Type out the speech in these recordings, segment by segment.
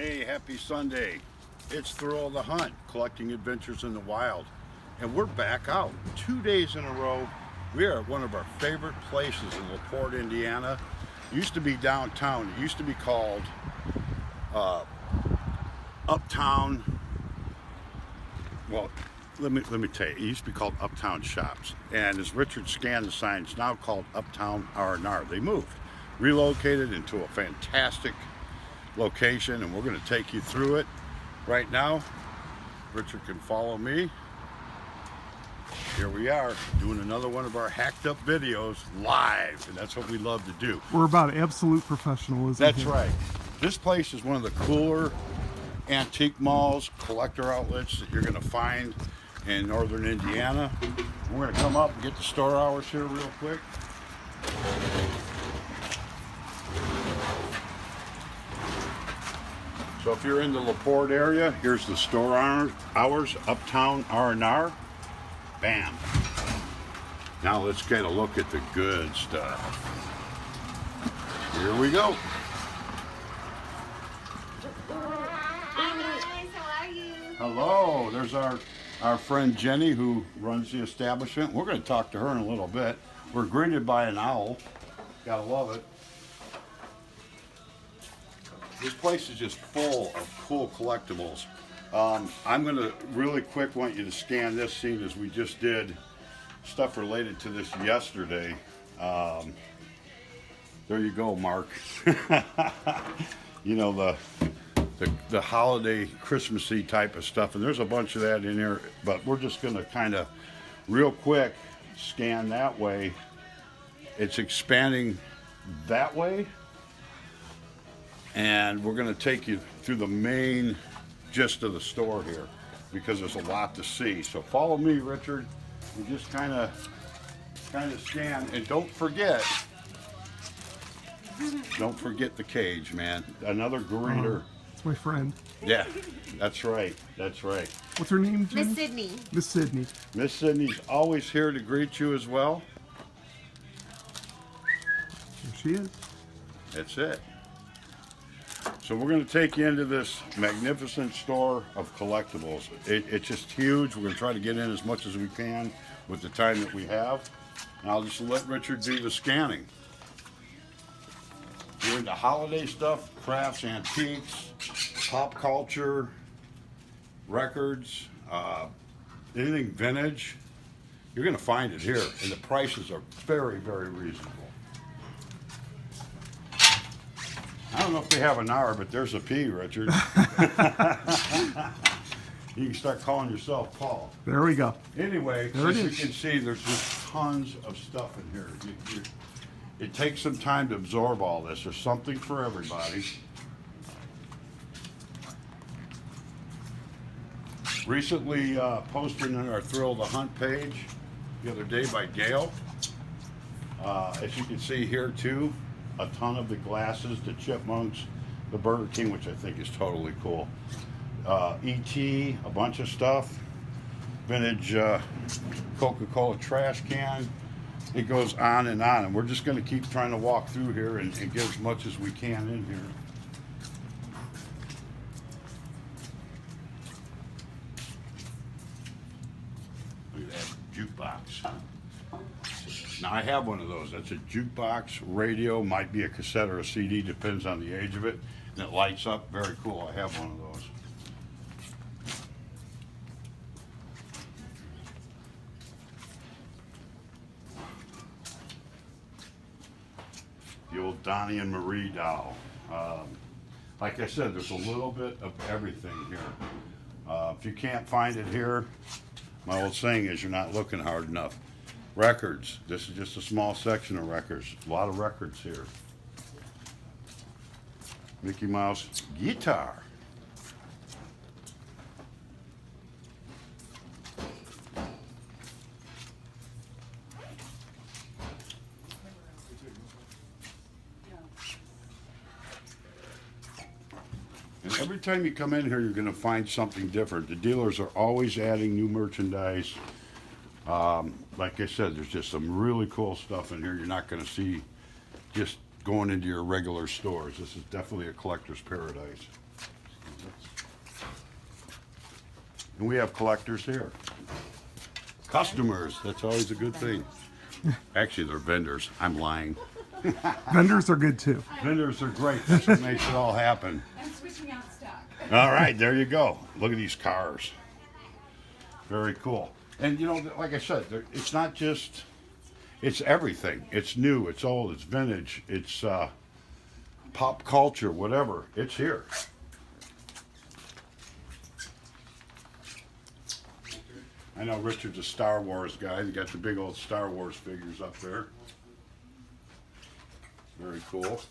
Hey, happy Sunday. It's Thrill of the Hunt, collecting adventures in the wild. And we're back out 2 days in a row. We are at one of our favorite places in Laporte, Indiana. It used to be downtown. It used to be called Uptowne. Well, let me tell you, it used to be called Uptowne Shops. And as Richard scanned the sign, it's now called Uptowne R&R. They moved, relocated into a fantastic location, and we're going to take you through it right now. Richard can follow me. Here we are doing another one of our hacked up videos live, and that's what we love to do. We're about absolute professionalism. That's here. right. This place is one of the cooler antique malls, collector outlets that you're going to find in northern Indiana. We're going to come up and get the store hours here real quick. So if you're in the Laporte area, here's the store hours, Uptowne R&R. Bam. Now let's get a look at the good stuff. Here we go. Hi guys, how are you? Hello, there's our friend Jenny who runs the establishment. We're going to talk to her in a little bit. We're greeted by an owl. Gotta love it. This place is just full of cool collectibles. I'm going to really quick want you to scan this scene as we just did stuff related to this yesterday. There you go, Mark. You know, the holiday Christmassy type of stuff, and there's a bunch of that in here, but we're just going to kind of real quick scan that way. It's expanding that way. And we're going to take you through the main gist of the store here because there's a lot to see. So follow me, Richard. We just kind of scan, and don't forget the cage, man. Another greeter. It's my friend. Yeah, that's right. That's right. What's her name, Jen? Miss Sydney. Miss Sydney. Miss Sydney's always here to greet you as well. There she is. That's it. So we're going to take you into this magnificent store of collectibles. It's just huge. We're going to try to get in as much as we can with the time that we have. And I'll just let Richard do the scanning. If you're into holiday stuff, crafts, antiques, pop culture, records, anything vintage, you're going to find it here. And the prices are very, very reasonable. I don't know if they have an R, but there's a P, Richard. You can start calling yourself Paul. There we go. Anyway, There as it you is. can see, there's just tons of stuff in here. It takes some time to absorb all this. There's something for everybody. Recently posted on our Thrill of the Hunt page the other day by Gail. As you can see here too, a ton of the glasses, the Chipmunks, the Burger King, which I think is totally cool. E.T., a bunch of stuff. Vintage Coca-Cola trash can. It goes on, and we're just going to keep trying to walk through here and get as much as we can in here. Look at that jukebox. Now I have one of those. That's a jukebox radio, might be a cassette or a CD, depends on the age of it. And it lights up, very cool. I have one of those. The old Donnie and Marie doll. Like I said, there's a little bit of everything here. If you can't find it here, my old saying is you're not looking hard enough. Records. This is just a small section of records. A lot of records here. Mickey Mouse guitar. And every time you come in here, you're going to find something different. The dealers are always adding new merchandise. Like I said, there's just some really cool stuff in here you're not going to see just going into your regular stores. This is definitely a collector's paradise. And we have collectors here. Customers, that's always a good thing. Actually, they're vendors. I'm lying. Vendors are good too. Vendors are great. That's what makes it all happen. I'm switching out stock. All right, there you go. Look at these cars. Very cool. And you know, like I said, it's not just, it's everything. It's new, it's old, it's vintage, it's pop culture, whatever. It's here. I know Richard's a Star Wars guy. You got the big old Star Wars figures up there. Very cool.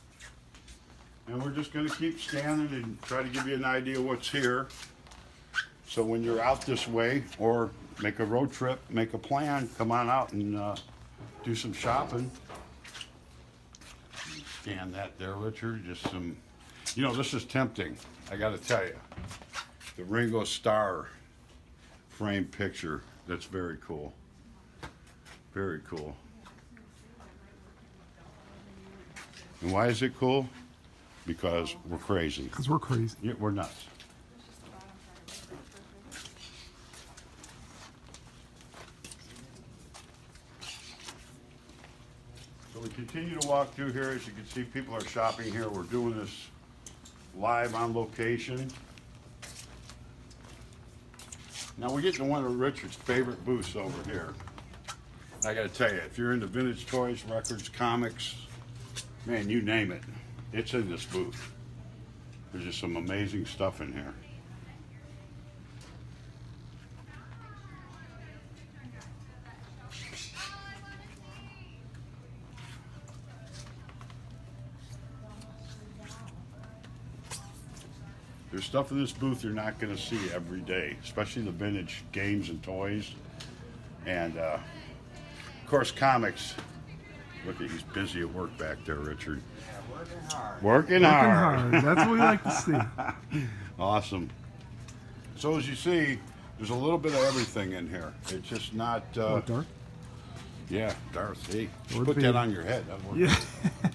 And we're just going to keep scanning and try to give you an idea what's here. So when you're out this way or make a road trip, make a plan, come on out and do some shopping. Scan that there, Richard. Just some, you know, this is tempting. I got to tell you. The Ringo Starr frame picture. That's very cool. Very cool. And why is it cool? Because we're crazy. Because we're crazy. Yeah, we're nuts. So we continue to walk through here. As you can see, people are shopping here. We're doing this live on location. Now we're getting to one of Richard's favorite booths over here. I gotta tell you, if you're into vintage toys, records, comics, man, you name it, it's in this booth. There's just some amazing stuff in here. There's stuff in this booth you're not going to see every day, especially the vintage games and toys. And, of course, comics. Look, he's busy at work back there, Richard. Yeah, working hard. Working Working hard. hard. That's what we like to see. Awesome. So as you see, there's a little bit of everything in here. It's just not, Oh, Darth? yeah, Darth, hey, just Lord put that Vader. on your head. That'll work. Yeah.